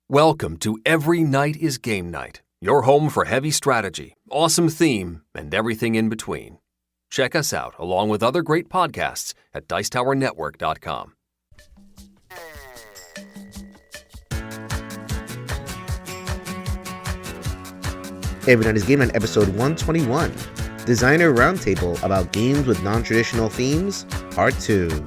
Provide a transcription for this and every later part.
Welcome to Every Night is Game Night, your home for heavy strategy, awesome theme, and everything in between. Check us out along with other great podcasts at dicetowernetwork.com. Every Night is Game Night, episode 121, Designer Roundtable about games with non-traditional themes, part 2.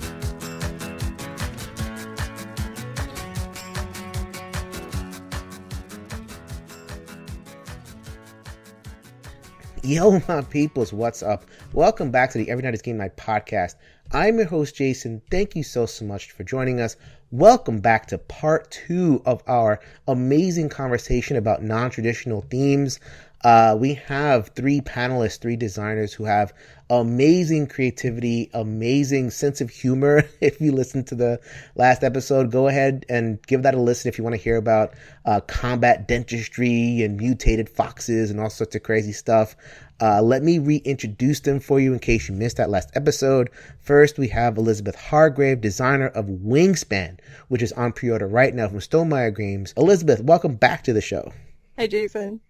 Yo, my peoples, what's up? Welcome back to the Every Night is Game Night podcast. I'm your host, Jason. Thank you so much for joining us. Welcome back to part 2 of our amazing conversation about non-traditional themes. We have 3 panelists, 3 designers who have amazing creativity, amazing sense of humor. If you listened to the last episode, go ahead and give that a listen if you want to hear about combat dentistry and mutated foxes and all sorts of crazy stuff. Let me reintroduce them for you in case you missed that last episode. First, we have Elizabeth Hargrave, designer of Wingspan, which is on pre-order right now from Stonemaier Games. Elizabeth, welcome back to the show. Hi, Jason.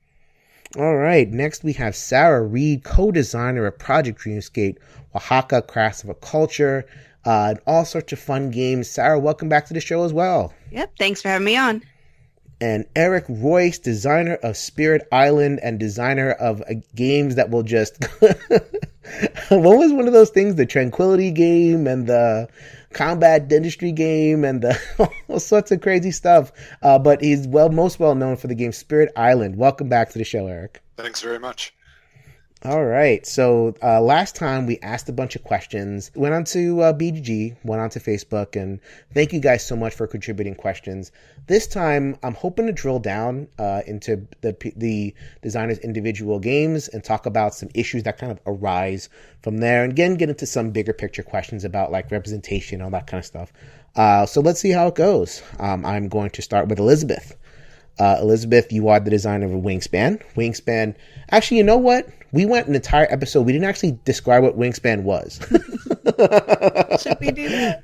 All right, next we have Sarah Reed, co-designer of Project Dreamscape, Oaxaca, Crafts of a Culture, and all sorts of fun games. Sarah, welcome back to the show as well. Yep, thanks for having me on. And Eric Royce, designer of Spirit Island and designer of games that will just... What was one of those things? The Tranquility game and the combat dentistry game and the all sorts of crazy stuff. But he's most well known for the game Spirit Island. Welcome back to the show, Eric. Thanks very much. All right. So last time we asked a bunch of questions, went on to BGG, went on to Facebook, and thank you guys so much for contributing questions. This time, I'm hoping to drill down into the designers' individual games and talk about some issues that kind of arise from there, and again, get into some bigger picture questions about like representation, all that kind of stuff. So let's see how it goes. I'm going to start with Elizabeth. Elizabeth, you are the designer of Wingspan. Wingspan, actually, you know what? We went an entire episode. We didn't actually describe what Wingspan was. Should we do that?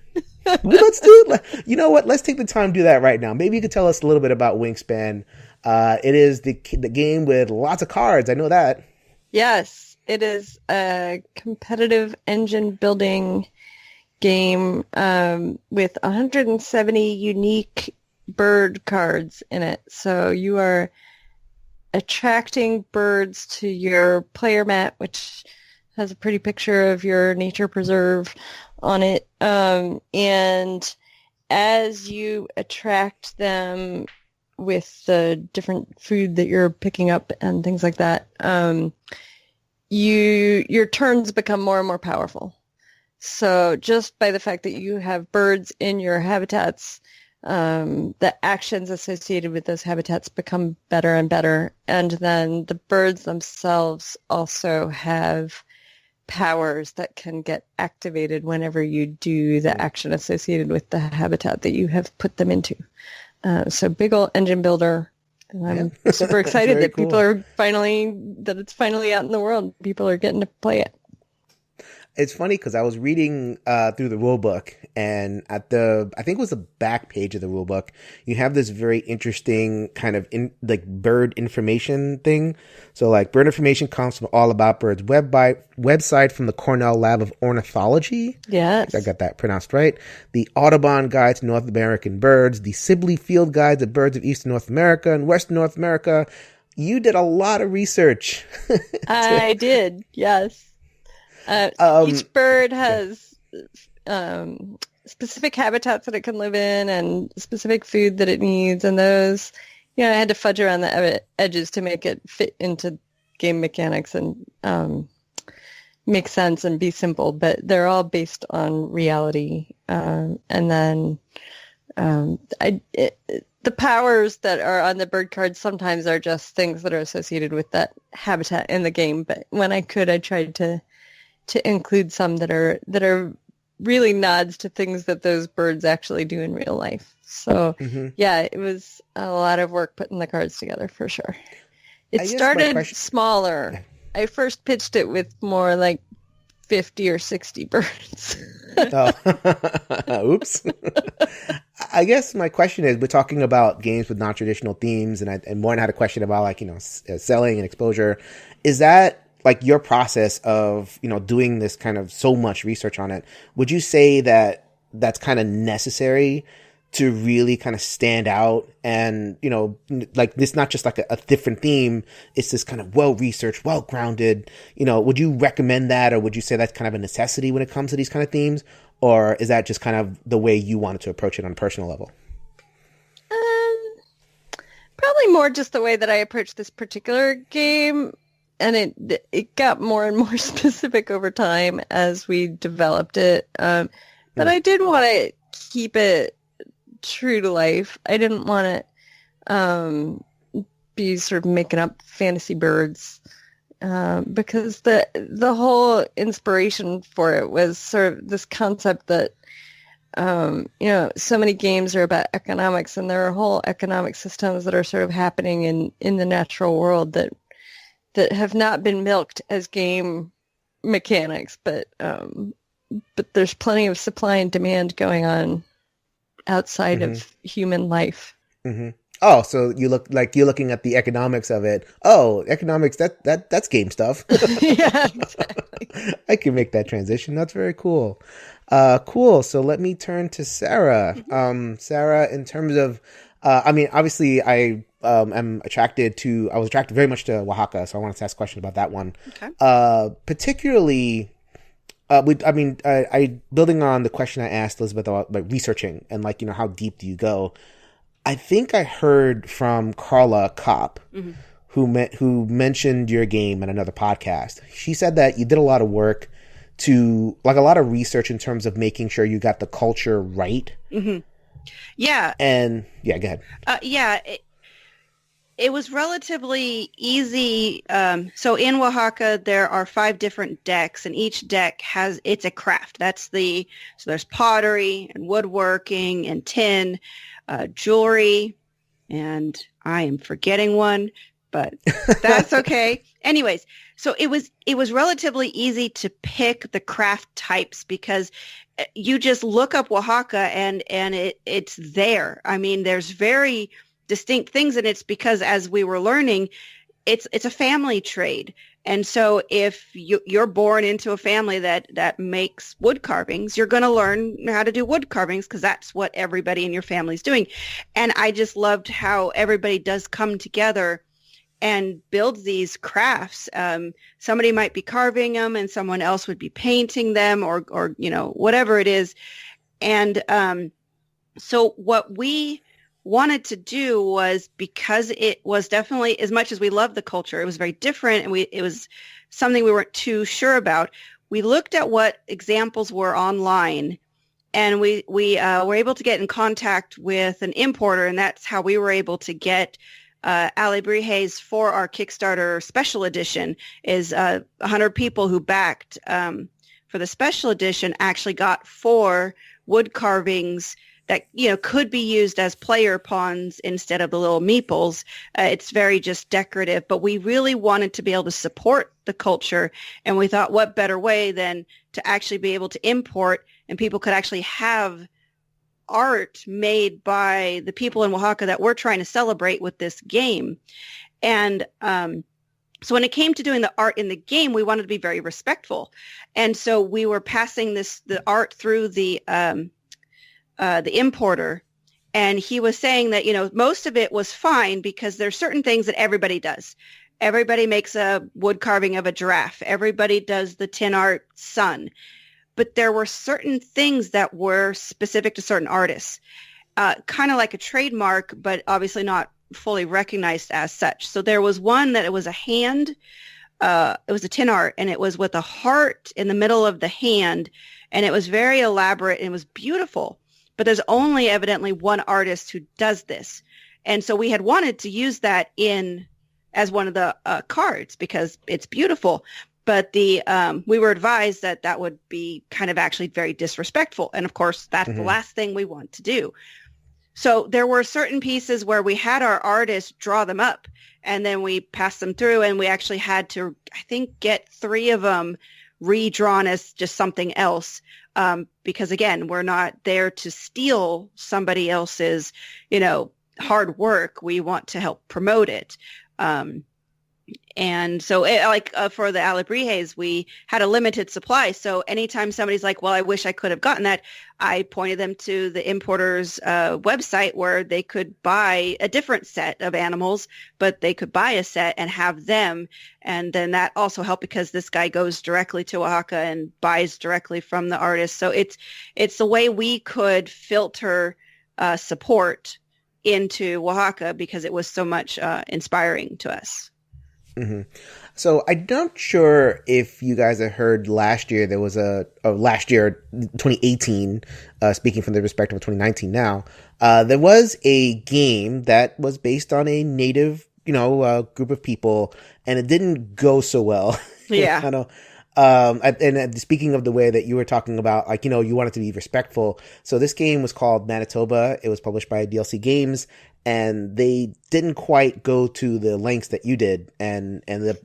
Let's do. You know what? Let's take the time to do that right now. Maybe you could tell us a little bit about Wingspan. It is the game with lots of cards. I know that. Yes, it is a competitive engine building game with 170 unique bird cards in it. So you are attracting birds to your player mat, which has a pretty picture of your nature preserve on it. And as you attract them with the different food that you're picking up and things like that, your turns become more and more powerful. So just by the fact that you have birds in your habitats, the actions associated with those habitats become better and better. And then the birds themselves also have powers that can get activated whenever you do the action associated with the habitat that you have put them into. So big old engine builder. And I'm super excited that cool. It's finally out in the world. People are getting to play it. It's funny because I was reading through the rule book, and I think it was the back page of the rule book, you have this very interesting kind of bird information thing. So like bird information comes from All About Birds website from the Cornell Lab of Ornithology. Yes. I got that pronounced right. The Audubon Guide to North American Birds, the Sibley Field Guide to Birds of Eastern North America and Western North America. You did a lot of research. I did, yes. Each bird has specific habitats that it can live in and specific food that it needs. And those, I had to fudge around the edges to make it fit into game mechanics and make sense and be simple. But they're all based on reality. And then the powers that are on the bird cards sometimes are just things that are associated with that habitat in the game. But when I could, I tried to include some that are really nods to things that those birds actually do in real life. So yeah, it was a lot of work putting the cards together for sure. It started smaller. I first pitched it with more like 50 or 60 birds. Oh, oops. I guess my question is, we're talking about games with non-traditional themes, and Warren had a question about like, selling and exposure. Is that like your process of, doing this kind of so much research on it? Would you say that that's kind of necessary to really kind of stand out? And, like this, not just like a different theme, it's this kind of well-researched, well-grounded, would you recommend that? Or would you say that's kind of a necessity when it comes to these kind of themes? Or is that just kind of the way you wanted to approach it on a personal level? Probably more just the way that I approached this particular game. And it got more and more specific over time as we developed it. But I did want to keep it true to life. I didn't want to be sort of making up fantasy birds. Because the whole inspiration for it was sort of this concept that, so many games are about economics, and there are whole economic systems that are sort of happening in the natural world that have not been milked as game mechanics, but there's plenty of supply and demand going on outside of human life. Mm-hmm. Oh, so you're looking at the economics of it. Oh, economics, that's game stuff. Yeah, exactly. I can make that transition. That's very cool. Cool. So let me turn to Sarah. Sarah, in terms of, obviously I was attracted very much to Oaxaca, so I wanted to ask a question about that one. Okay. Particularly, I building on the question I asked Elizabeth about like researching and like, how deep do you go? I think I heard from Carla Kopp, who mentioned your game in another podcast. She said that you did a lot of work to, like, a lot of research in terms of making sure you got the culture right. Mm-hmm. Yeah. And yeah, go ahead. It was relatively easy. So in Oaxaca, there are 5 different decks, and each deck it's a craft. So there's pottery and woodworking and tin, jewelry, and I am forgetting one, but that's okay. Anyways, so it was relatively easy to pick the craft types because you just look up Oaxaca and it's there. I mean, there's very distinct things, and it's because as we were learning, it's a family trade. And so if you're born into a family that makes wood carvings, you're going to learn how to do wood carvings because that's what everybody in your family is doing. And I just loved how everybody does come together and build these crafts. Somebody might be carving them and someone else would be painting them or whatever it is. And so what we wanted to do was, because it was definitely, as much as we loved the culture, it was very different, and it was something we weren't too sure about. We looked at what examples were online, and we were able to get in contact with an importer, and that's how we were able to get Ali Brihes for our Kickstarter special edition. Is 100 people who backed for the special edition actually got 4 wood carvings that, could be used as player pawns instead of the little meeples. It's very just decorative, but we really wanted to be able to support the culture. And we thought, what better way than to actually be able to import, and people could actually have art made by the people in Oaxaca that we're trying to celebrate with this game. And so when it came to doing the art in the game, we wanted to be very respectful. And so we were passing the art through the importer, and he was saying that, most of it was fine because there's certain things that everybody does. Everybody makes a wood carving of a giraffe. Everybody does the tin art sun. But there were certain things that were specific to certain artists, kind of like a trademark, but obviously not fully recognized as such. So there was one that it was a hand. It was a tin art, and it was with a heart in the middle of the hand, and it was very elaborate, and it was beautiful. But there's only evidently one artist who does this. And so we had wanted to use that as one of the cards because it's beautiful. But we were advised that would be kind of actually very disrespectful. And of course, that's the last thing we want to do. So there were certain pieces where we had our artists draw them up, and then we passed them through, and we actually had to, I think, get 3 of them redrawn as just something else. Because again, we're not there to steal somebody else's, hard work. We want to help promote it. And so for the alebrijes, we had a limited supply. So anytime somebody's like, well, I wish I could have gotten that, I pointed them to the importer's website where they could buy a different set of animals, but they could buy a set and have them. And then that also helped because this guy goes directly to Oaxaca and buys directly from the artist. So it's the way we could filter support into Oaxaca because it was so much inspiring to us. Mm-hmm. So I'm not sure if you guys have heard last year, there was 2018, speaking from the perspective of 2019 now, there was a game that was based on a native, group of people, and it didn't go so well. Yeah. I know. And speaking of the way that you were talking about, you wanted to be respectful. So this game was called Manitoba. It was published by DLC Games, and they didn't quite go to the lengths that you did. And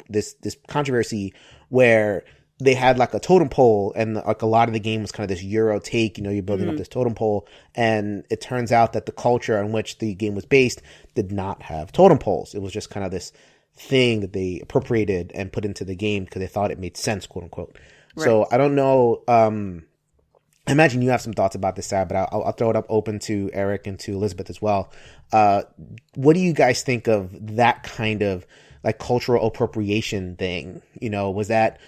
this controversy where they had like a totem pole, and like a lot of the game was kind of this Euro take, you're building up this totem pole. And it turns out that the culture on which the game was based did not have totem poles. It was just kind of this thing that they appropriated and put into the game because they thought it made sense, quote unquote. Right. So I don't know. I imagine you have some thoughts about this, Sarah, but I'll throw it up open to Eric and to Elizabeth as well. What do you guys think of that kind of like cultural appropriation thing? Was the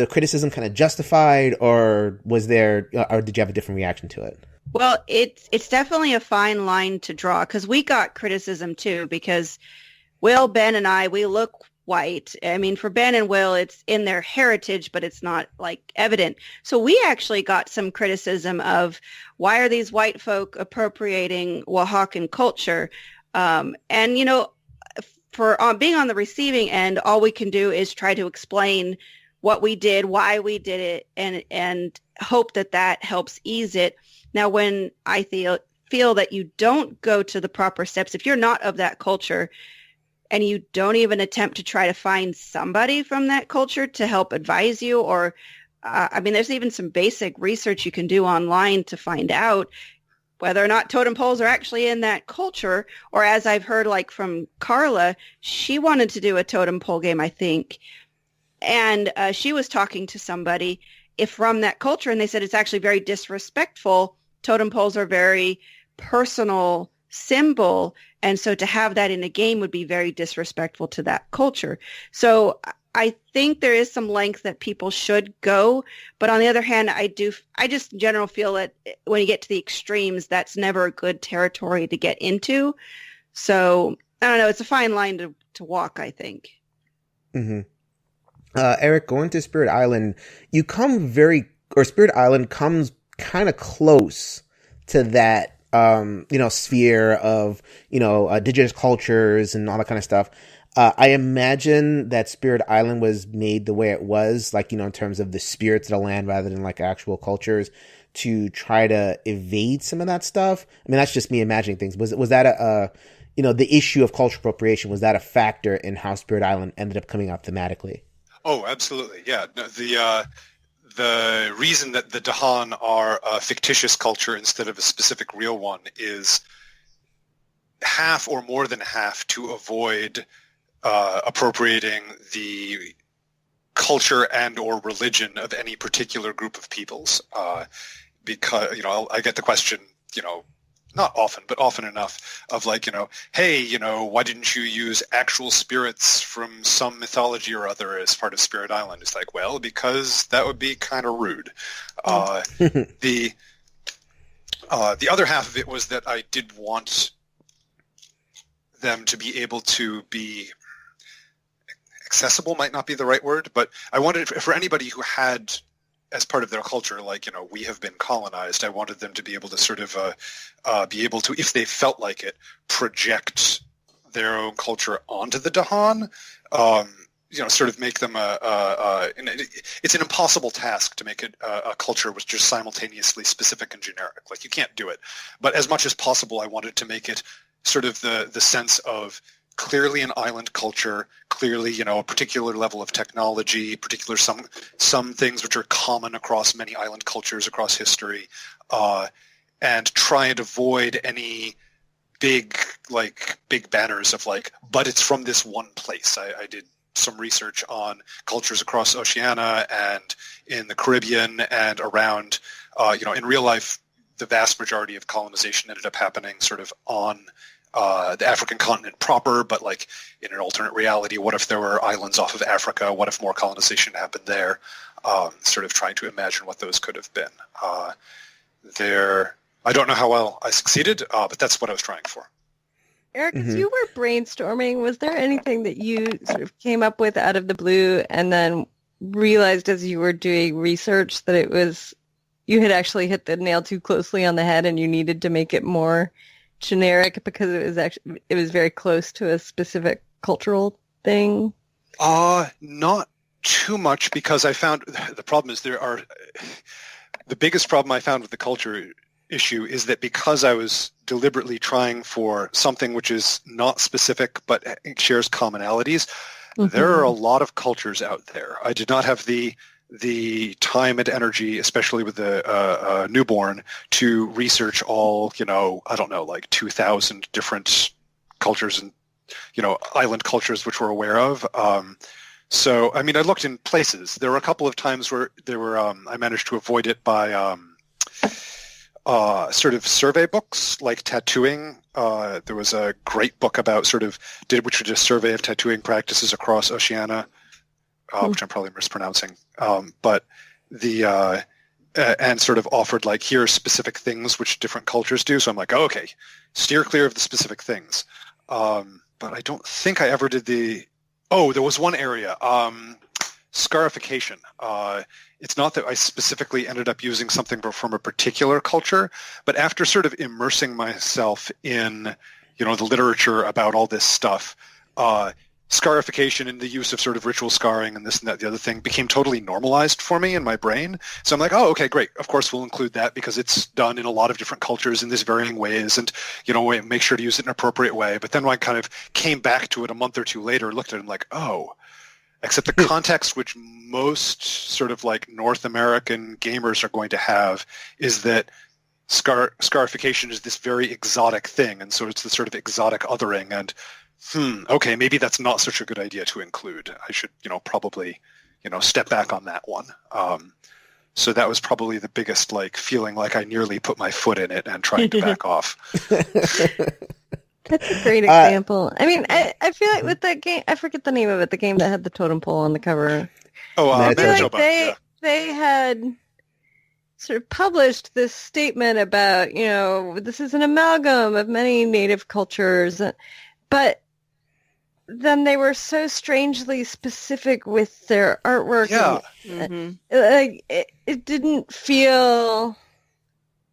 criticism kind of justified, or or did you have a different reaction to it? Well, it's definitely a fine line to draw because we got criticism too because Will, Ben, and I, we look white. I mean, for Ben and Will, it's in their heritage, but it's not like evident. So we actually got some criticism of why are these white folk appropriating Oaxacan culture? For being on the receiving end, all we can do is try to explain what we did, why we did it, and hope that helps ease it. Now, when I feel that you don't go to the proper steps, if you're not of that culture, and you don't even attempt to try to find somebody from that culture to help advise you, or, there's even some basic research you can do online to find out whether or not totem poles are actually in that culture. Or as I've heard, like from Carla, she wanted to do a totem pole game, I think. And she was talking to somebody from that culture, and they said it's actually very disrespectful. Totem poles are very personal symbol, and so to have that in a game would be very disrespectful to that culture. So I think there is some length that people should go, but on the other hand, I just in general feel that when you get to the extremes, that's never a good territory to get into. So I don't know, it's a fine line to walk, I think. Mm-hmm. Eric, going to Spirit Island, Spirit Island comes kind of close to that sphere of, indigenous cultures and all that kind of stuff. I imagine that Spirit Island was made the way it was, like, in terms of the spirits of the land rather than like actual cultures, to try to evade some of that stuff. I mean, that's just me imagining things. Was that the issue of cultural appropriation, was that a factor in how Spirit Island ended up coming out thematically? Oh, absolutely. Yeah. No, the reason that the Dahan are a fictitious culture instead of a specific real one is half or more than half to avoid appropriating the culture and or religion of any particular group of peoples. Because, I get the question, not often, but often enough, of like, hey, why didn't you use actual spirits from some mythology or other as part of Spirit Island? It's like, well, because that would be kind of rude. The other half of it was that I did want them to be able to be accessible, might not be the right word, but I wanted for anybody who had, as part of their culture, like, we have been colonized, I wanted them to be able to sort of be able to, if they felt like it, project their own culture onto the Dahan, sort of make them it's an impossible task to make it a culture which is simultaneously specific and generic. Like, you can't do it. But as much as possible, I wanted to make it sort of the sense of clearly an island culture, clearly, a particular level of technology, particular some things which are common across many island cultures across history, and try and avoid any big banners of but it's from this one place. I did some research on cultures across Oceania and in the Caribbean and around, in real life, the vast majority of colonization ended up happening sort of on the African continent proper, but in an alternate reality, what if there were islands off of Africa? What if more colonization happened there? Sort of trying to imagine what those could have been. I don't know how well I succeeded, but that's what I was trying for. Eric, as you were brainstorming, was there anything that you sort of came up with out of the blue and then realized as you were doing research that you had actually hit the nail too closely on the head and you needed to make it more generic because it was very close to a specific cultural thing? Not too much, because I found the problem is the biggest problem I found with the culture issue is that because I was deliberately trying for something which is not specific but shares commonalities, there are a lot of cultures out there. I did not have the time and energy, especially with the newborn, to research all, 2,000 different cultures and, island cultures which we're aware of. So, I looked in places. There were a couple of times where I managed to avoid it by sort of survey books like tattooing. There was a great book about which was a survey of tattooing practices across Oceania, which I'm probably mispronouncing. But and sort of offered here are specific things which different cultures do. So I'm like, okay, steer clear of the specific things. But I don't think I ever did there was one area, scarification. It's not that I specifically ended up using something from a particular culture, but after sort of immersing myself in, the literature about all this stuff, scarification and the use of sort of ritual scarring and this and that, the other thing, became totally normalized for me in my brain. So I'm like, oh, okay, great. Of course, we'll include that because it's done in a lot of different cultures in these varying ways, and, make sure to use it in an appropriate way. But then when I kind of came back to it a month or two later, looked at it and like, oh, except the context which most sort of North American gamers are going to have is that scarification is this very exotic thing. And so it's the sort of exotic othering, and okay, maybe that's not such a good idea to include. I should, probably, step back on that one. So that was probably the biggest, feeling like I nearly put my foot in it and trying to back off. That's a great example. I feel like with that game, I forget the name of it, the game that had the totem pole on the cover. Manitoba. They had sort of published this statement about, this is an amalgam of many native cultures, but then they were so strangely specific with their artwork. Yeah. It didn't feel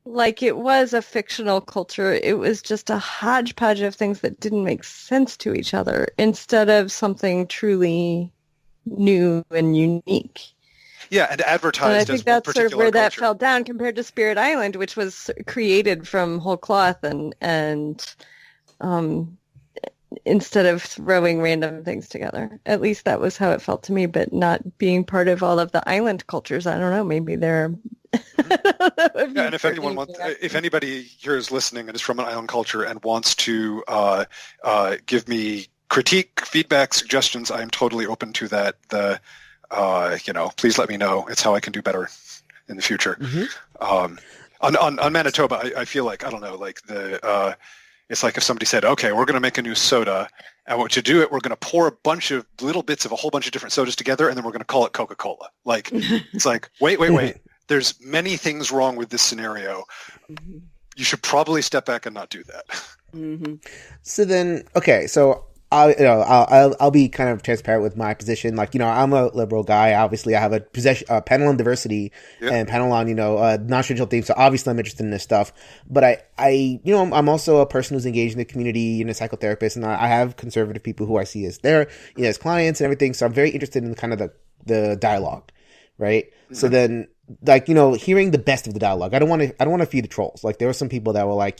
like it was a fictional culture. It was just a hodgepodge of things that didn't make sense to each other instead of something truly new and unique. Yeah, and advertised. And I think that's sort of where that fell down compared to Spirit Island, which was created from whole cloth and instead of throwing random things together. At least that was how it felt to me, but not being part of all of the island cultures. I don't know, maybe they're... and if anybody here is listening and is from an island culture and wants to give me critique, feedback, suggestions, I am totally open to that. Please let me know. It's how I can do better in the future. On Manitoba, I feel like, I don't know, it's like if somebody said, okay, we're going to make a new soda, and to do it, we're going to pour a bunch of little bits of a whole bunch of different sodas together, and then we're going to call it Coca-Cola. It's like, wait. There't many things wrong with this scenario. You should probably step back and not do that. So then, okay, so I'll be kind of transparent with my position. I'm a liberal guy. Obviously, I have a panel on diversity and panel on, non-traditional themes. So obviously I'm interested in this stuff, but I'm also a person who's engaged in the community, a psychotherapist, and I have conservative people who I see as as clients and everything. So I'm very interested in kind of the dialogue, right? So then, hearing the best of the dialogue. I don't want to feed the trolls. There were some people that were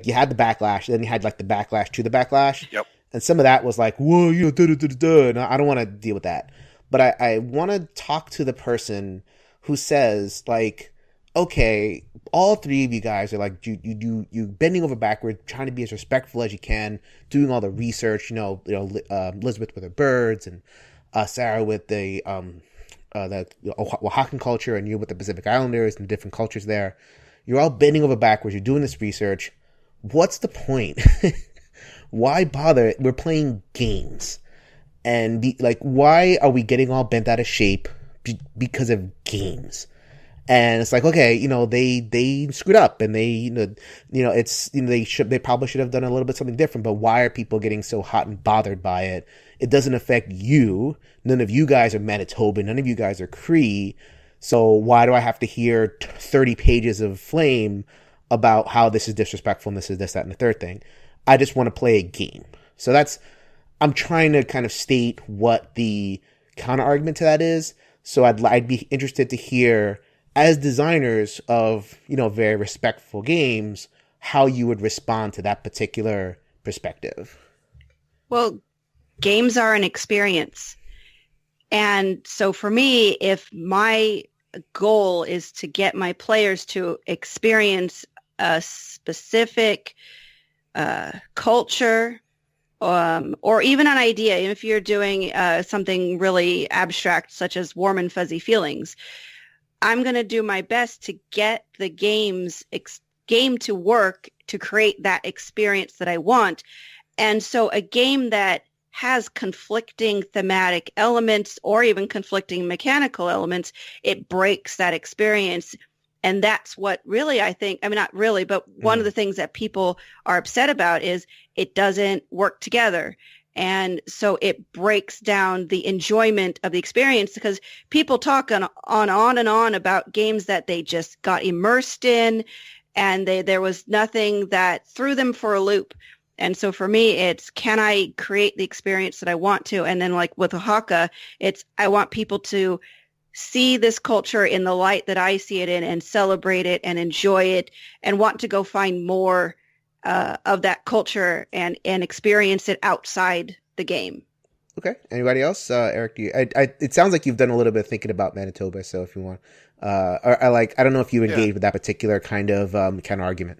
you had the backlash, then you had the backlash to the backlash. Yep. And some of that was like, whoa, and I don't want to deal with that. But I want to talk to the person who says, like, okay, all three of you guys are like, you bending over backward, trying to be as respectful as you can, doing all the research, Elizabeth with her birds, and Sarah with the Oaxacan culture, and you with the Pacific Islanders and the different cultures there. You're all bending over backwards. You're doing this research. What's the point? Why bother? We're playing games. And why are we getting all bent out of shape because of games? And it's like, okay, they screwed up, and they probably should have done a little bit something different. But why are people getting so hot and bothered by it? It doesn't affect you. None of you guys are Manitoban. None of you guys are Cree. So why do I have to hear 30 pages of flame about how this is disrespectful and this is this, that, and the third thing? I just want to play a game. So I'm trying to kind of state what the counter argument to that is. So I'd be interested to hear, as designers of, very respectful games, how you would respond to that particular perspective. Well, games are an experience. And so for me, if my goal is to get my players to experience a specific culture, or even an idea, if you're doing something really abstract, such as warm and fuzzy feelings, I'm going to do my best to get the game to work to create that experience that I want. And so a game that has conflicting thematic elements or even conflicting mechanical elements, it breaks that experience. And that's what really, I think, not really, but one of the things that people are upset about is it doesn't work together. And so it breaks down the enjoyment of the experience, because people talk on and on about games that they just got immersed in, and there was nothing that threw them for a loop. And so for me, it's, can I create the experience that I want to? And then like with Oaxaca, it's, I want people to see this culture in the light that I see it in, and celebrate it and enjoy it, and want to go find more of that culture and experience it outside the game. Okay. Anybody else? Eric, it sounds like you've done a little bit of thinking about Manitoba. So if you want, I don't know if you engaged with that particular kind of argument.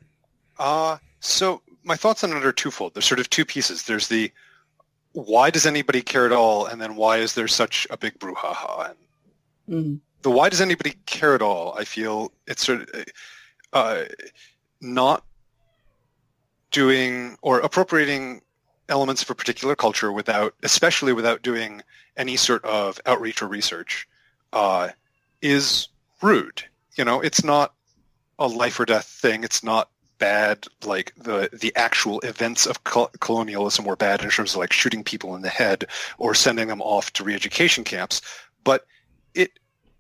So my thoughts on it are twofold. There's sort of two pieces. There's the, why does anybody care at all? And then why is there such a big brouhaha? And the why does anybody care at all? I feel it's sort of not doing or appropriating elements of a particular culture especially without doing any sort of outreach or research, is rude. It's not a life or death thing. It's not bad, like the actual events of colonialism were bad in terms of like shooting people in the head or sending them off to re-education camps, but it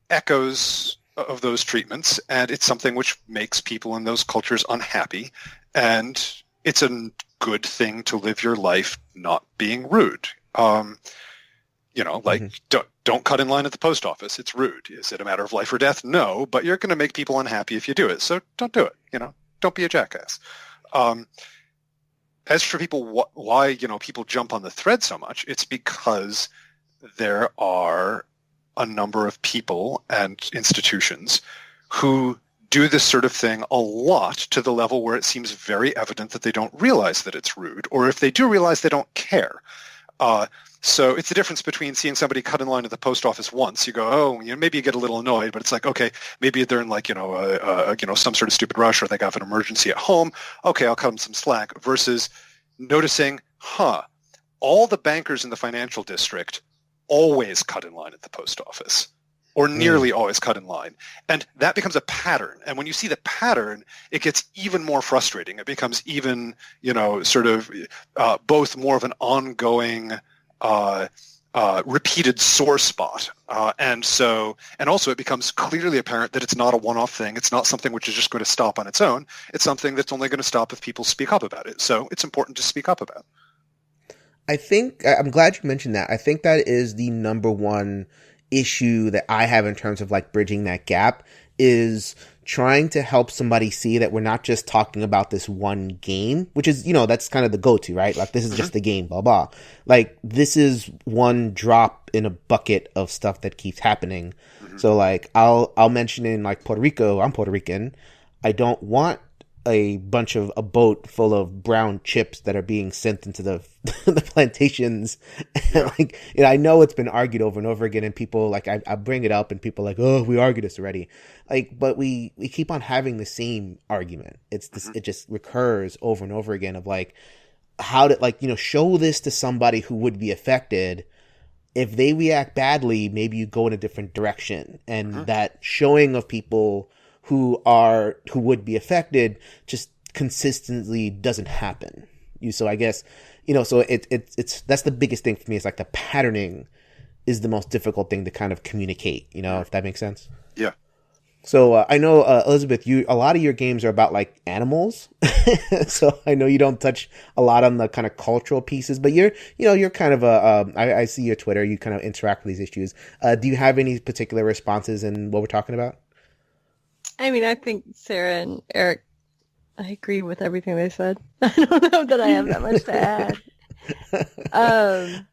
echoes of those treatments, and it's something which makes people in those cultures unhappy, and it's a good thing to live your life not being rude. Don't cut in line at the post office. It's rude. Is it a matter of life or death? No, but you're going to make people unhappy if you do it, so don't do it. Don't be a jackass. As for people, why people jump on the thread so much, it's because there are a number of people and institutions who do this sort of thing a lot, to the level where it seems very evident that they don't realize that it's rude, or if they do realize, they don't care. So it's the difference between seeing somebody cut in line at the post office once. You go, maybe you get a little annoyed, but it's like, okay, maybe they're in like, some sort of stupid rush, or they have an emergency at home. Okay, I'll cut them some slack. Versus noticing, all the bankers in the financial district always cut in line at the post office, or nearly always cut in line. And that becomes a pattern. And when you see the pattern, it gets even more frustrating. It becomes even, both more of an ongoing repeated sore spot. And also it becomes clearly apparent that it's not a one-off thing. It's not something which is just going to stop on its own. It's something that's only going to stop if people speak up about it. So it's important to speak up about. I'm glad you mentioned that. I think that is the number one issue that I have in terms of like bridging that gap, is trying to help somebody see that we're not just talking about this one game, which is, that's kind of the go-to, right? Like, this is just the game, blah, blah. Like, this is one drop in a bucket of stuff that keeps happening. So, like, I'll mention in, like, Puerto Rico, I'm Puerto Rican. I don't want a boat full of brown chips that are being sent into the plantations. And, like, I know it's been argued over and over again, and people, like, I bring it up and people are like, oh, we argued this already. Like, but we keep on having the same argument. It's this, it just recurs over and over again of, like, how to, like, show this to somebody who would be affected. If they react badly, maybe you go in a different direction. And that showing of people who would be affected just consistently doesn't happen. So I guess, so it's that's the biggest thing for me. It's like the patterning is the most difficult thing to kind of communicate, if that makes sense. Yeah. So I know, Elizabeth, a lot of your games are about, like, animals. So I know you don't touch a lot on the kind of cultural pieces, but you're kind of I see your Twitter, you kind of interact with these issues. Do you have any particular responses in what we're talking about? I mean, I think Sarah and Eric, I agree with everything they said. I don't know that I have that much to add. I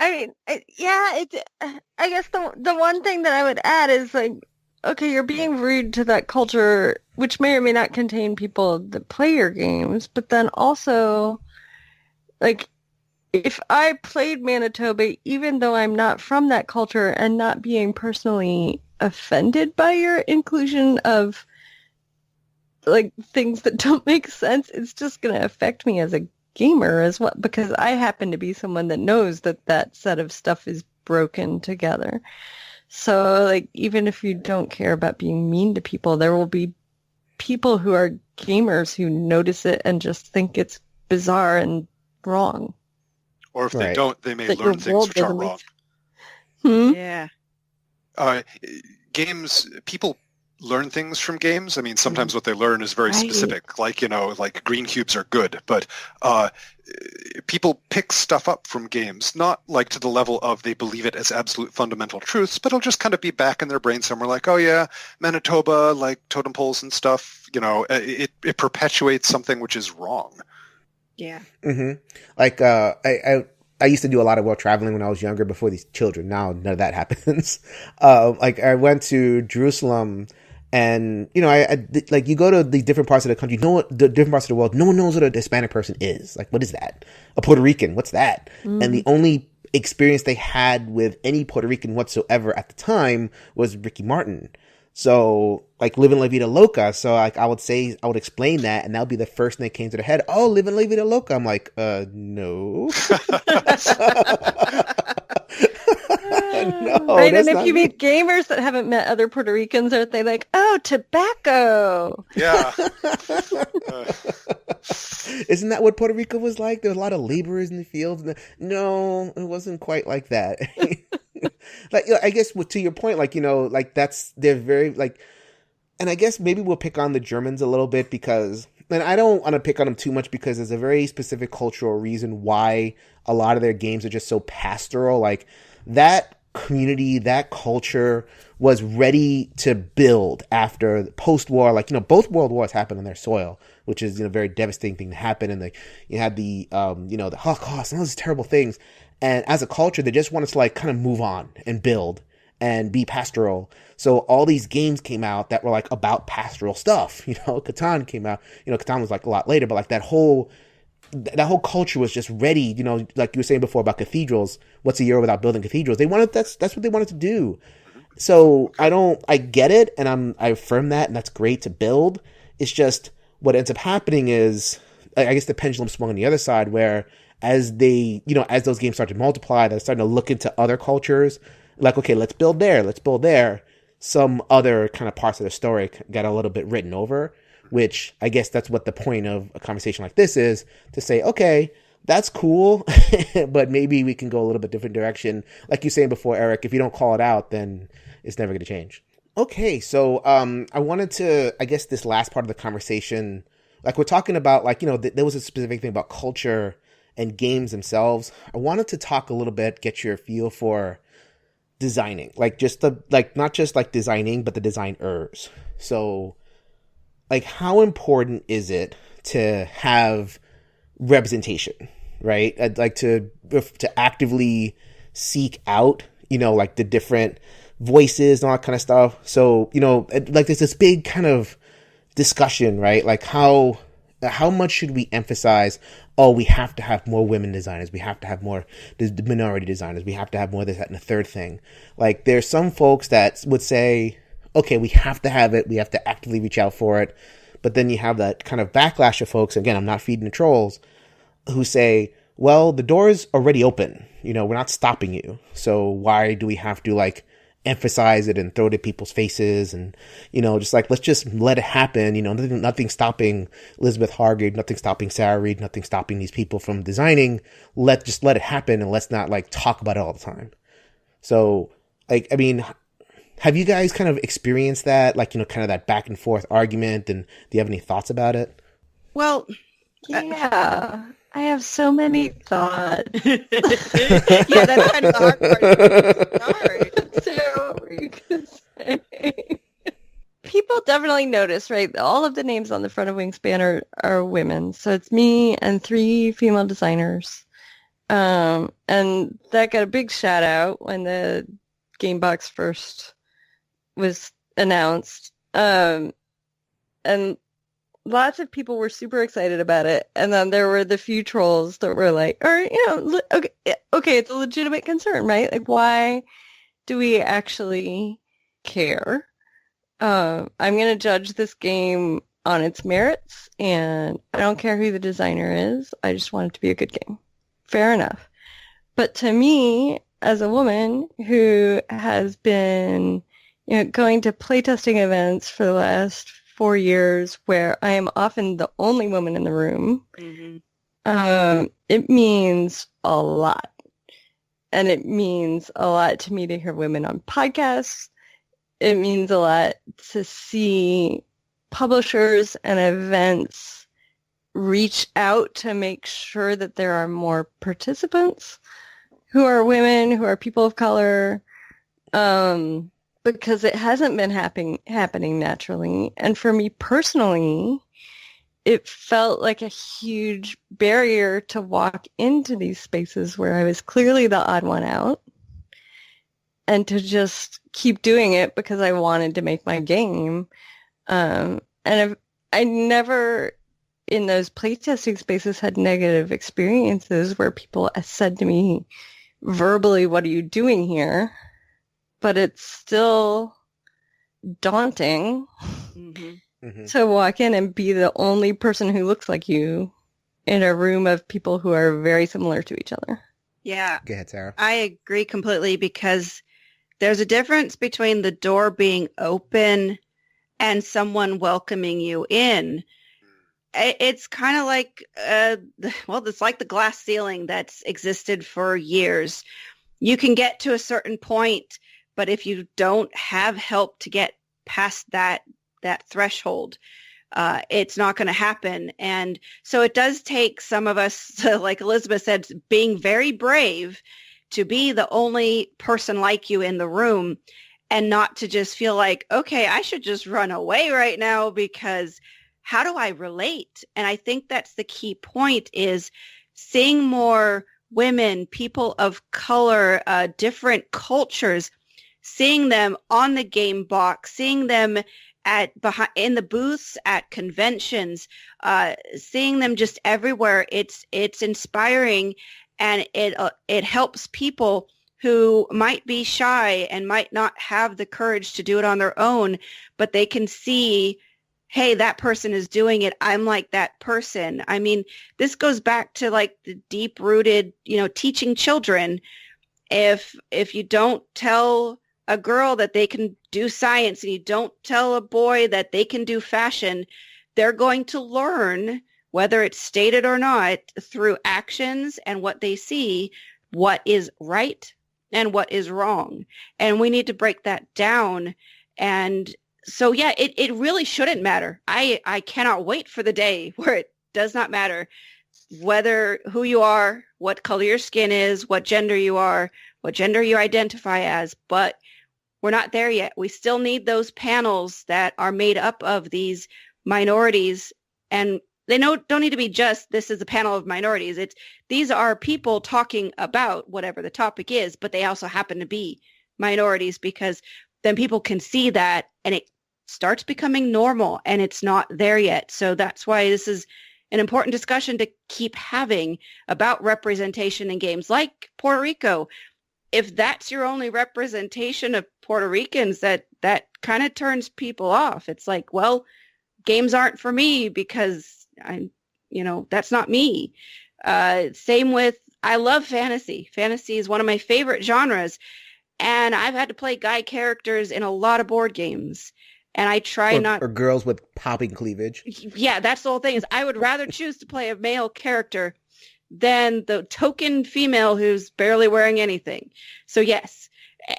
mean, I guess the one thing that I would add is, like, okay, you're being rude to that culture, which may or may not contain people that play your games, but then also, like, if I played Manitoba, even though I'm not from that culture and not being personally offended by your inclusion of, like, things that don't make sense, it's just going to affect me as a gamer as well, because I happen to be someone that knows that set of stuff is broken together. So, like, even if you don't care about being mean to people, there will be people who are gamers who notice it and just think it's bizarre and wrong. Or if they don't, they may that learn things which are wrong. Yeah. Games, people learn things from games. I mean, sometimes what they learn is very specific, like, like green cubes are good, but people pick stuff up from games, not like to the level of they believe it as absolute fundamental truths, but it'll just kind of be back in their brain somewhere, like, oh yeah, Manitoba, like totem poles and stuff, it perpetuates something which is wrong. Yeah. Mm-hmm. Like, I used to do a lot of world traveling when I was younger before these children. Now none of that happens. Like, I went to Jerusalem, and, like, you go to the different parts of the country, the different parts of the world, no one knows what a Hispanic person is. Like, what is that? A Puerto Rican, what's that? And the only experience they had with any Puerto Rican whatsoever at the time was Ricky Martin. So, like, Livin' La Vida Loca. So, like, I would explain that, and that would be the first thing that came to their head. Oh, Livin' La Vida Loca. I'm like, no. No, right, and if you meet gamers that haven't met other Puerto Ricans, are they like, oh, tobacco? Yeah. Isn't that what Puerto Rico was like? There were a lot of laborers in the fields. No, it wasn't quite like that. Like, I guess to your point, like, like, they're very, like, and I guess maybe we'll pick on the Germans a little bit because, and I don't want to pick on them too much because there's a very specific cultural reason why a lot of their games are just so pastoral. Like, that community, that culture was ready to build after post-war. Like, both world wars happened on their soil, which is, a very devastating thing to happen. And you had the the Holocaust and all these terrible things. And as a culture, they just wanted to, like, kind of move on and build and be pastoral. So all these games came out that were, like, about pastoral stuff. Catan came out. Catan was, like, a lot later, but, like, that whole culture was just ready. Like you were saying before about cathedrals. What's a year without building cathedrals? That's what they wanted to do. So I get it, and I affirm that, and that's great to build. It's just what ends up happening is, I guess the pendulum swung on the other side, where as as those games start to multiply, they're starting to look into other cultures. Like, okay, let's build there. Some other kind of parts of the story got a little bit written over, which I guess that's what the point of a conversation like this is, to say, okay, that's cool, but maybe we can go a little bit different direction. Like you were saying before, Eric, if you don't call it out, then it's never going to change. Okay, so I wanted to, I guess this last part of the conversation, like we're talking about, like, there was a specific thing about culture and games themselves. I wanted to talk a little bit, get your feel for designing, like just the, like not just like designing, but the designers. So like how important is it to have representation, right? I'd like to actively seek out, you know, like the different voices and all that kind of stuff. So, you know, like there's this big kind of discussion, right? Like how much should we emphasize, oh, we have to have more women designers, we have to have more minority designers, we have to have more this, that, and the third thing. Like there's some folks that would say, okay, we have to have it, we have to actively reach out for it. But then you have that kind of backlash of folks, again, I'm not feeding the trolls, who say, well, the door's already open, you know, we're not stopping you, so why do we have to like emphasize it and throw it at people's faces, and, you know, just like, let's just let it happen, you know, nothing stopping Elizabeth Hargrave, nothing stopping Sarah Reed, nothing stopping these people from designing, just let it happen, and let's not like talk about it all the time. So, like, I mean, have you guys kind of experienced that, like, you know, kind of that back and forth argument, and do you have any thoughts about it? Well, Yeah, I have so many thoughts. yeah, that's kind of the hard part. Sorry. So, what were you gonna say? People definitely notice, right? All of the names on the front of Wingspan are women. So it's me and 3 female designers. And that got a big shout out when the game box first was announced. And lots of people were super excited about it. And then there were the few trolls that were like, or, you know, okay, it's a legitimate concern, right? Like, why do we actually care? I'm going to judge this game on its merits, and I don't care who the designer is. I just want it to be a good game. Fair enough. But to me, as a woman who has been, you know, going to playtesting events for the last 4 years, where I am often the only woman in the room, it means a lot. And it means a lot to me to hear women on podcasts. It means a lot to see publishers and events reach out to make sure that there are more participants who are women, who are people of color, because it hasn't been happening naturally. And for me personally, it felt like a huge barrier to walk into these spaces where I was clearly the odd one out, and to just keep doing it because I wanted to make my game. And I never, in those playtesting spaces, had negative experiences where people said to me verbally, "What are you doing here?" But it's still daunting to walk in and be the only person who looks like you in a room of people who are very similar to each other. Yeah. Go ahead, Sarah. I agree completely, because there's a difference between the door being open and someone welcoming you in. It's kind of like, it's like the glass ceiling that's existed for years. You can get to a certain point, but if you don't have help to get past that threshold, it's not going to happen. And so it does take some of us, like Elizabeth said, being very brave to be the only person like you in the room, and not to just feel like, okay, I should just run away right now, because how do I relate? And I think that's the key point, is seeing more women, people of color, different cultures, seeing them on the game box, seeing them in the booths at conventions, seeing them just everywhere. It's inspiring, and it helps people who might be shy and might not have the courage to do it on their own, but they can see, hey, that person is doing it. I'm like that person. I mean, this goes back to like the deep-rooted, you know, teaching children. If you don't tell a girl that they can do science, and you don't tell a boy that they can do fashion, they're going to learn, whether it's stated or not, through actions and what they see, what is right and what is wrong. And we need to break that down. And so, yeah, it really shouldn't matter. I cannot wait for the day where it does not matter. who you are, what color your skin is, what gender you are, what gender you identify as, but we're not there yet. We still need those panels that are made up of these minorities, and they don't need to be just, this is a panel of minorities. These are people talking about whatever the topic is, but they also happen to be minorities, because then people can see that and it starts becoming normal, and it's not there yet. So that's why this is an important discussion to keep having about representation in games like Puerto Rico. If that's your only representation of Puerto Ricans, that kind of turns people off. It's like, well, games aren't for me because that's not me. Same with, I love fantasy. Fantasy is one of my favorite genres, and I've had to play guy characters in a lot of board games. And I try or girls with popping cleavage. Yeah, that's the whole thing. Is I would rather choose to play a male character than the token female who's barely wearing anything. So yes.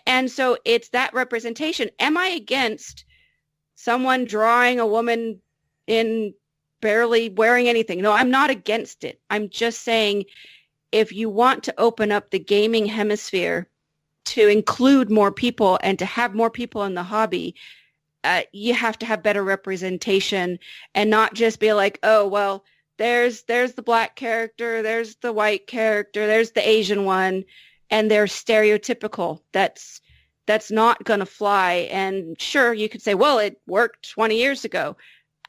And so it's that representation. Am I against someone drawing a woman in barely wearing anything? No, I'm not against it. I'm just saying, if you want to open up the gaming hemisphere to include more people and to have more people in the hobby, you have to have better representation, and not just be like, oh, well, there's the black character, there's the white character, there's the Asian one, and they're stereotypical. That's not going to fly. And sure, you could say, well, it worked 20 years ago.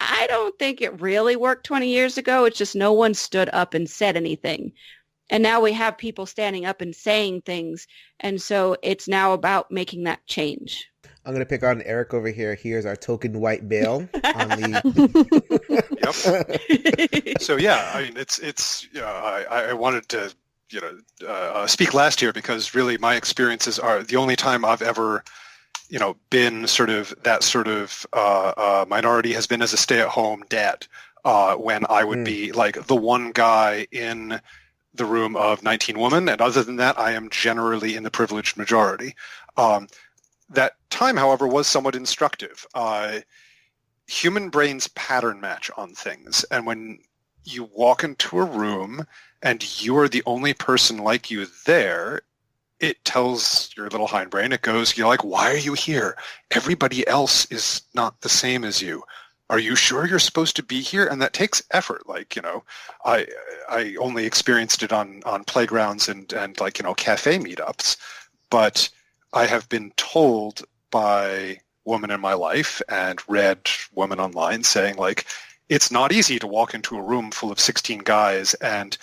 I don't think it really worked 20 years ago. It's just no one stood up and said anything. And now we have people standing up and saying things. And so it's now about making that change. I'm going to pick on Eric over here. Here's our token white male on the... Yep. So yeah, I mean, it's I wanted to speak last year because really my experiences are the only time I've ever been sort of that sort of minority has been as a stay-at-home dad, when I would be like the one guy in the room of 19 women, and other than that, I am generally in the privileged majority. That time, however, was somewhat instructive. Human brains pattern match on things, and when you walk into a room and you are the only person like you there, it tells your little hindbrain, it goes, you're like, why are you here? Everybody else is not the same as you. Are you sure you're supposed to be here? And that takes effort. Like, I only experienced it on playgrounds and like, cafe meetups, but I have been told by women in my life and read women online saying, like, it's not easy to walk into a room full of 16 guys and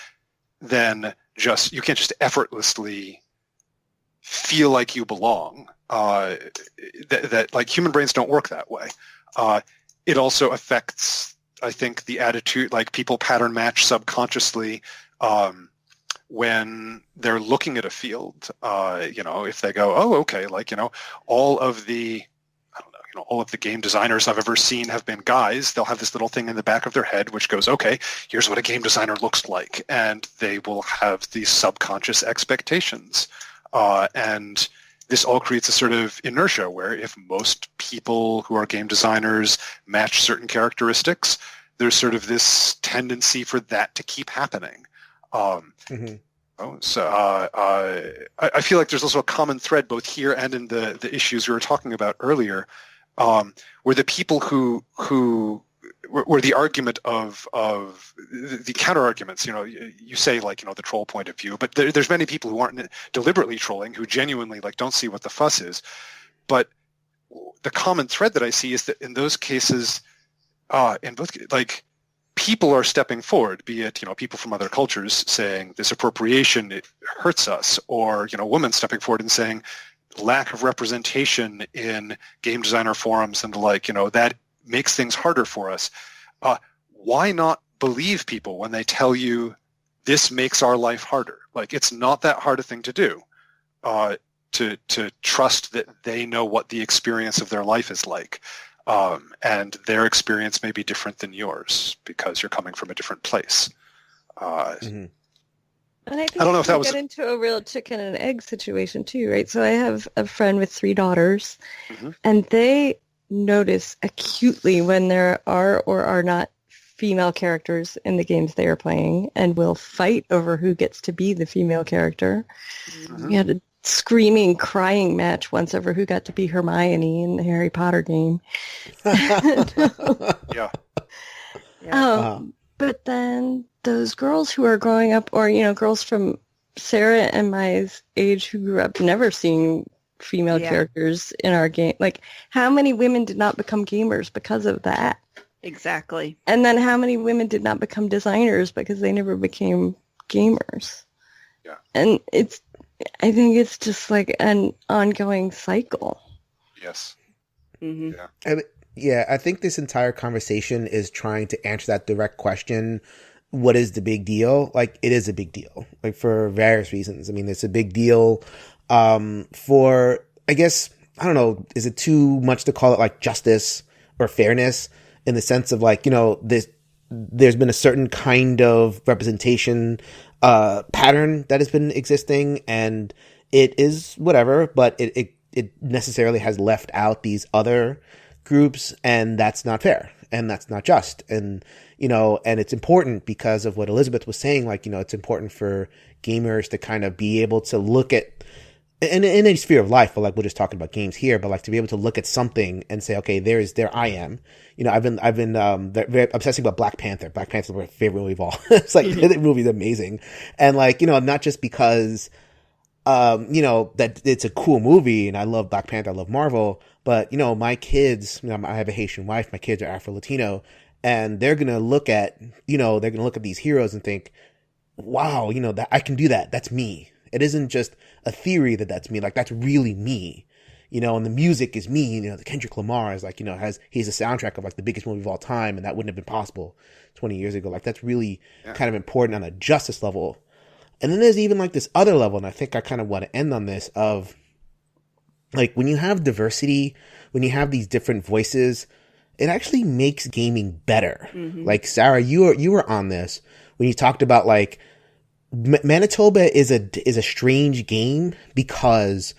then you can't just effortlessly feel like you belong. That like human brains don't work that way. It also affects, I think, the attitude, like people pattern match subconsciously when they're looking at a field. If they go, oh, okay, like, all of the game designers I've ever seen have been guys, they'll have this little thing in the back of their head which goes, okay, here's what a game designer looks like. And they will have these subconscious expectations. And this all creates a sort of inertia where if most people who are game designers match certain characteristics, there's sort of this tendency for that to keep happening. So I feel like there's also a common thread both here and in the issues we were talking about earlier, where the people who where the argument of the counter arguments, you say like, the troll point of view, but there's many people who aren't deliberately trolling, who genuinely like don't see what the fuss is. But the common thread that I see is that in those cases, in both, like, people are stepping forward, be it, people from other cultures saying this appropriation, it hurts us, or, women stepping forward and saying lack of representation in game designer forums and the like, that makes things harder for us. Why not believe people when they tell you this makes our life harder? Like, it's not that hard a thing to do, to trust that they know what the experience of their life is like. And their experience may be different than yours because you're coming from a different place. And I think I don't know if that was get into a real chicken and egg situation too, right? So I have a friend with 3 daughters, and they notice acutely when there are or are not female characters in the games they are playing and will fight over who gets to be the female character. We had a screaming, crying match once over who got to be Hermione in the Harry Potter game. Yeah. But then those girls who are growing up, or, you know, girls from Sarah and my age who grew up never seeing female characters in our game. Like, how many women did not become gamers because of that? Exactly. And then how many women did not become designers because they never became gamers? Yeah. And I think it's just like an ongoing cycle. Yes. Mm-hmm. Yeah. I think this entire conversation is trying to answer that direct question. What is the big deal? Like, it is a big deal, like, for various reasons. I mean, it's a big deal for, I guess, I don't know, is it too much to call it like justice or fairness, in the sense of, like, you know, there's been a certain kind of representation pattern that has been existing, and it is whatever, but it necessarily has left out these other groups, and that's not fair, and that's not just. And, you know, and it's important because of what Elizabeth was saying, like, you know, it's important for gamers to kind of be able to look at, in any sphere of life, but like, we're just talking about games here, but like, to be able to look at something and say, okay, there I am. You know, I've been very obsessing about Black Panther. Black Panther's my favorite movie of all. It's like, the movie's amazing. And like, you know, not just because, you know, that it's a cool movie and I love Black Panther, I love Marvel, but, you know, my kids, you know, I have a Haitian wife, my kids are Afro-Latino, and they're going to look at, you know, they're going to look at these heroes and think, wow, you know, that I can do that. That's me. It isn't just a theory that's me. Like, that's really me, you know, and the music is me. You know, the Kendrick Lamar is like, you know, he's a soundtrack of like the biggest movie of all time. And that wouldn't have been possible 20 years ago. Like, that's really kind of important on a justice level. And then there's even like this other level. And I think I kind of want to end on this of, like, when you have diversity, when you have these different voices, it actually makes gaming better. Mm-hmm. Like, Sarah, you were on this when you talked about, like, Manitoba is a strange game because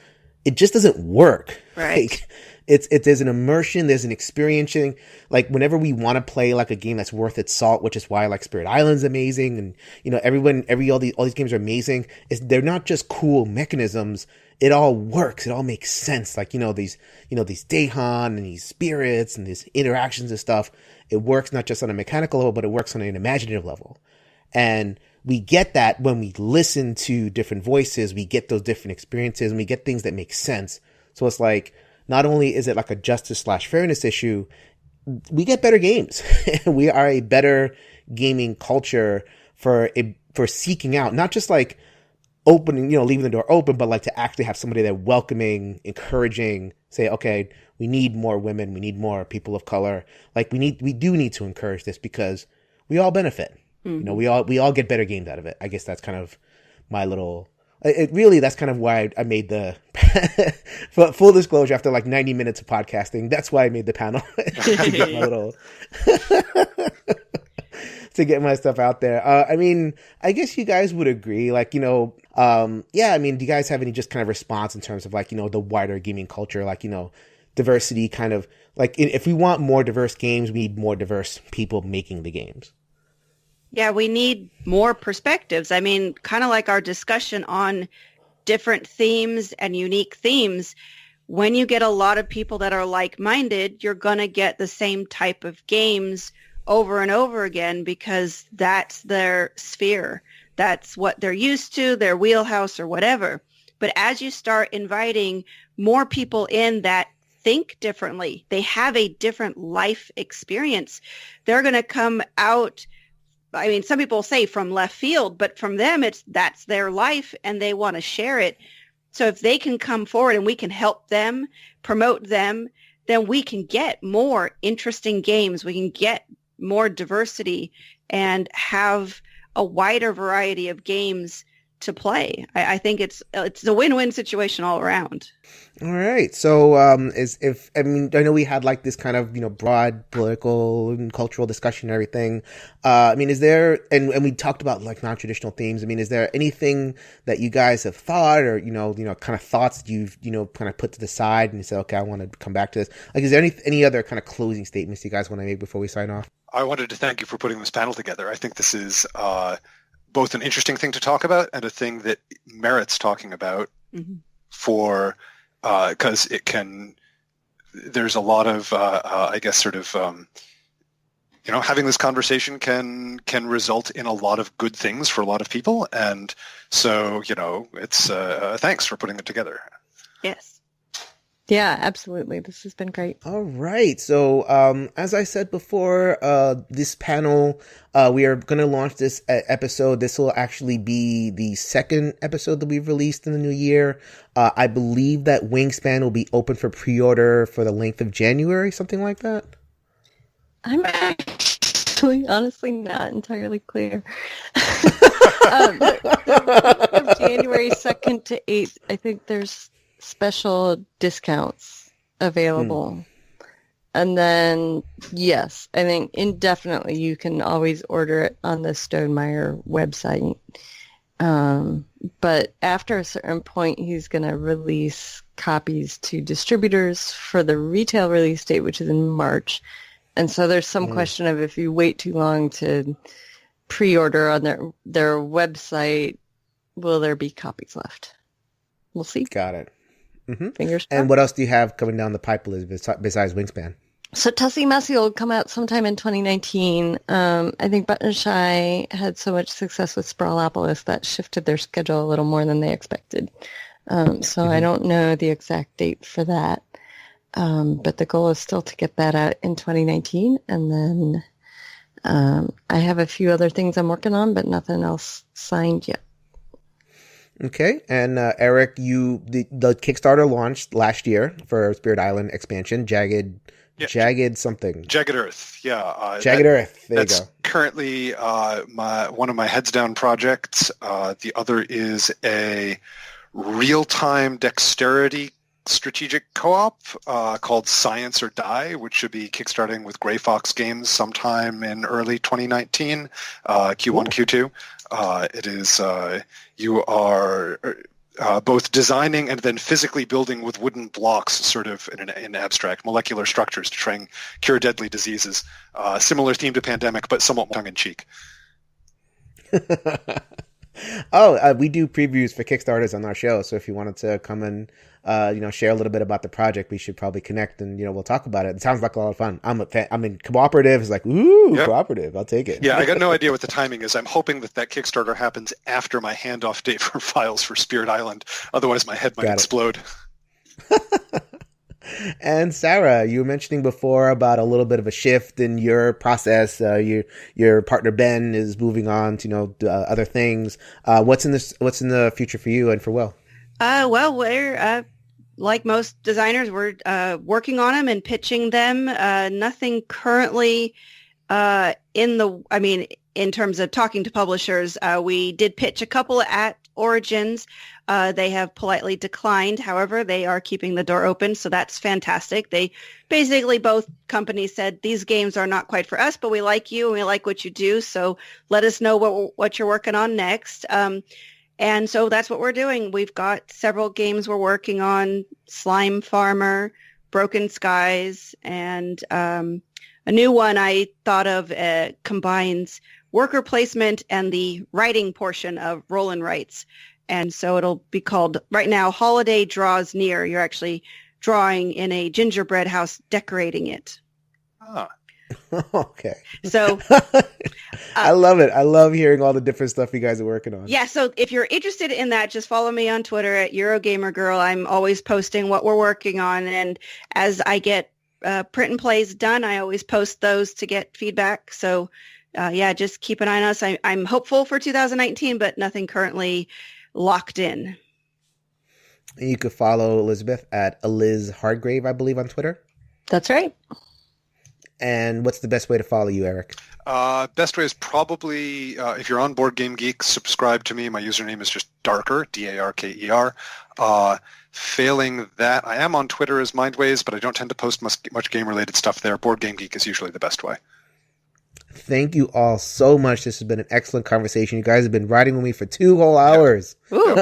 it just doesn't work. Right. Like, there's an immersion, there's an experiencing. Like, whenever we want to play like a game that's worth its salt, which is why like Spirit Island's amazing, and, you know, all these games are amazing. They're not just cool mechanisms. It all works. It all makes sense. Like, you know, these Dahan and these spirits and these interactions and stuff. It works not just on a mechanical level, but it works on an imaginative level. And we get that when we listen to different voices, we get those different experiences, and we get things that make sense. So it's like, not only is it like a justice/fairness issue, we get better games. We are a better gaming culture for seeking out, not just like opening, you know, leaving the door open, but like to actually have somebody that welcoming, encouraging, say, okay, we need more women, we need more people of color. Like, we do need to encourage this because we all benefit. Mm-hmm. You know, we all get better games out of it. I guess that's kind of my little. That's kind of why I made the full disclosure. After like 90 minutes of podcasting, that's why I made the panel to get my little to get my stuff out there. I mean, I guess you guys would agree. Like, you know, I mean, do you guys have any just kind of response in terms of like, you know, the wider gaming culture, like, you know, diversity, kind of like, if we want more diverse games, we need more diverse people making the games. Yeah, we need more perspectives. I mean, kind of like our discussion on different themes and unique themes. When you get a lot of people that are like-minded, you're going to get the same type of games over and over again because that's their sphere. That's what they're used to, their wheelhouse or whatever. But as you start inviting more people in that think differently, they have a different life experience, they're going to come out. I mean, some people say from left field, but from them, that's their life and they want to share it. So if they can come forward and we can help them, promote them, then we can get more interesting games. We can get more diversity and have a wider variety of games to play. I think it's a win-win situation all around. All right. So, I know we had like this kind of, you know, broad political and cultural discussion and everything. I mean, is there, and we talked about like non-traditional themes. I mean, is there anything that you guys have thought or, you know, kind of thoughts that you've, you know, kind of put to the side and you say, okay, I want to come back to this. Like, is there any other kind of closing statements you guys want to make before we sign off? I wanted to thank you for putting this panel together. I think this is both an interesting thing to talk about and a thing that merits talking about for because it can. There's a lot of I guess sort of having this conversation can result in a lot of good things for a lot of people, and so it's thanks for putting it together. Yes. Yeah, absolutely. This has been great. All right. So, as I said before, this panel, we are going to launch this episode. This will actually be the second episode that we've released in the new year. I believe that Wingspan will be open for pre-order for the length of January, something like that. I'm actually, honestly, not entirely clear. From January 2nd to 8th, I think there's special discounts available. And then, yes, I think indefinitely you can always order it on the Stonemaier website. But after a certain point, he's going to release copies to distributors for the retail release date, which is in March. And so there's some question of if you wait too long to pre-order on their website, will there be copies left? We'll see. Got it. Mm-hmm. Fingers crossed. And what else do you have coming down the pipe, Elizabeth, besides Wingspan? So Tussie Messy will come out sometime in 2019. I think Button Shy had so much success with Sprawlopolis that shifted their schedule a little more than they expected. So I don't know the exact date for that. But the goal is still to get that out in 2019. And then I have a few other things I'm working on, but nothing else signed yet. Okay, and Eric, the Kickstarter launched last year for Spirit Island expansion, Jagged something. Jagged Earth, yeah. Jagged Earth, there you go. That's currently one of my heads down projects. The other is a real-time dexterity strategic co-op called Science or Die, which should be kickstarting with Grey Fox Games sometime in early 2019, Q1, Q2. It is you are both designing and then physically building with wooden blocks, sort of in abstract molecular structures to try and cure deadly diseases. Similar theme to Pandemic, but somewhat tongue-in-cheek. We do previews for Kickstarters on our show, so if you wanted to come and share a little bit about the project, we should probably connect and we'll talk about it. It sounds like a lot of fun. I'm a fan. I mean, cooperative is like, ooh, yep. Cooperative. I'll take it. Yeah, I got no idea what the timing is. I'm hoping that Kickstarter happens after my handoff date for files for Spirit Island. Otherwise, my head might explode. And Sarah, you were mentioning before about a little bit of a shift in your process. Your partner Ben is moving on to other things. What's in the future for you and for Will? Well, we're like most designers, we're working on them and pitching them. Nothing currently in terms of talking to publishers. We did pitch a couple at Origins. They have politely declined. However, they are keeping the door open, so that's fantastic. They basically, both companies said, these games are not quite for us, but we like you and we like what you do, so let us know what you're working on next. And so that's what we're doing. We've got several games we're working on: Slime Farmer, Broken Skies, and a new one I thought of combines worker placement and the writing portion of Roll and Writes. And so it'll be called, right now, Holiday Draws Near. You're actually drawing in a gingerbread house, decorating it. Ah. Okay. So I love it. I love hearing all the different stuff you guys are working on. Yeah. So if you're interested in that, just follow me on Twitter at EurogamerGirl. I'm always posting what we're working on. And as I get print and plays done, I always post those to get feedback. So just keep an eye on us. I'm hopeful for 2019, but nothing currently locked in. And you could follow Elizabeth at Eliz Hargrave, I believe, on Twitter. That's right. And what's the best way to follow you, Eric? Best way is probably, if you're on Board Game Geek, subscribe to me. My username is just Darker, Darker. Failing that, I am on Twitter as Mindways, but I don't tend to post much game-related stuff there. Board Game Geek is usually the best way. Thank you all so much. This has been an excellent conversation. You guys have been riding with me for 2 whole hours. Ooh.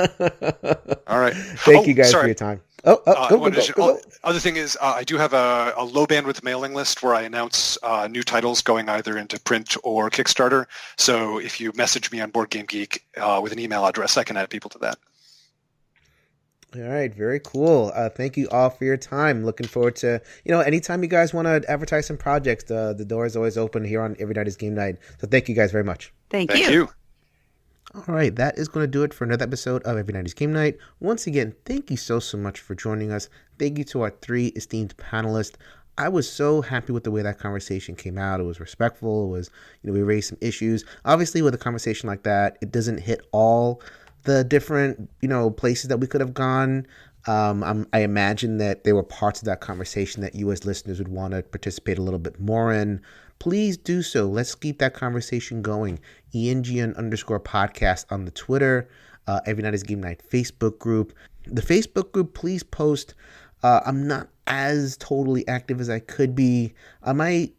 All right. Thank you guys for your time. Other thing is, I do have a low bandwidth mailing list where I announce new titles going either into print or Kickstarter. So if you message me on Board Game Geek with an email address, I can add people to that. All right, very cool. Thank you all for your time. Looking forward to, anytime you guys want to advertise some projects, the door is always open here on Every Night is Game Night. So thank you guys very much. Thank you. All right, that is going to do it for another episode of Every Night is Game Night. Once again, thank you so much for joining us. Thank you to our 3 esteemed panelists. I was so happy with the way that conversation came out. It was respectful. It was, we raised some issues. Obviously, with a conversation like that, it doesn't hit all the different, places that we could have gone. I imagine that there were parts of that conversation that you as listeners would want to participate a little bit more in. Please do so. Let's keep that conversation going. ENGN_podcast on the Twitter, Every Night is Game Night Facebook group. The Facebook group, please post. I'm not as totally active as I could be. I might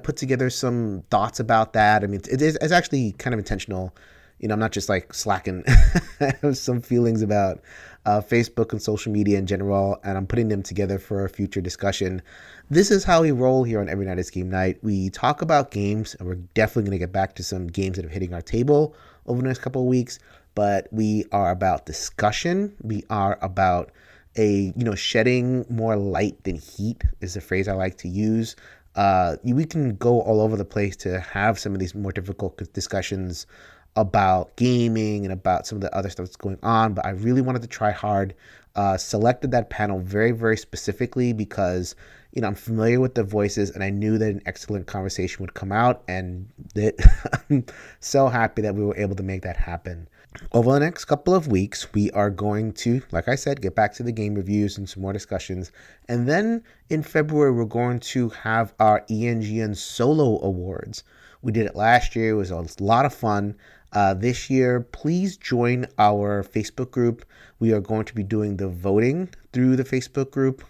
put together some thoughts about that. I mean, it's actually kind of intentional. I'm not just like slacking. I have some feelings about Facebook and social media in general, and I'm putting them together for a future discussion. This is how we roll here on Every Night is Game Night. We talk about games, and we're definitely going to get back to some games that are hitting our table over the next couple of weeks, but we are about discussion. We are about shedding more light than heat is the phrase I like to use. We can go all over the place to have some of these more difficult discussions about gaming and about some of the other stuff that's going on, but I really wanted to try hard. Selected that panel very, very specifically because, I'm familiar with the voices and I knew that an excellent conversation would come out, and I'm so happy that we were able to make that happen. Over the next couple of weeks, we are going to, like I said, get back to the game reviews and some more discussions. And then in February, we're going to have our ENGN Solo Awards. We did it last year. It was a lot of fun. This year, please join our Facebook group. We are going to be doing the voting through the Facebook group.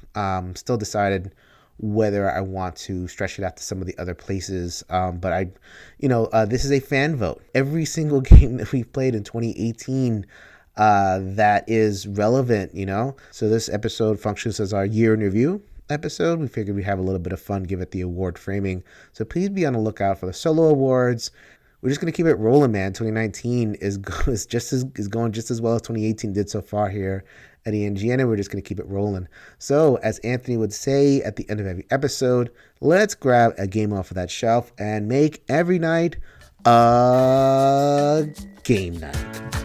Still decided whether I want to stretch it out to some of the other places. But this is a fan vote. Every single game that we've played in 2018 that is relevant, So this episode functions as our year in review episode. We figured we'd have a little bit of fun, give it the award framing. So please be on the lookout for the Solo Awards. We're just going to keep it rolling, man. 2019 is going just as well as 2018 did so far here at ENGN, and we're just going to keep it rolling. So, as Anthony would say at the end of every episode, let's grab a game off of that shelf and make every night a game night.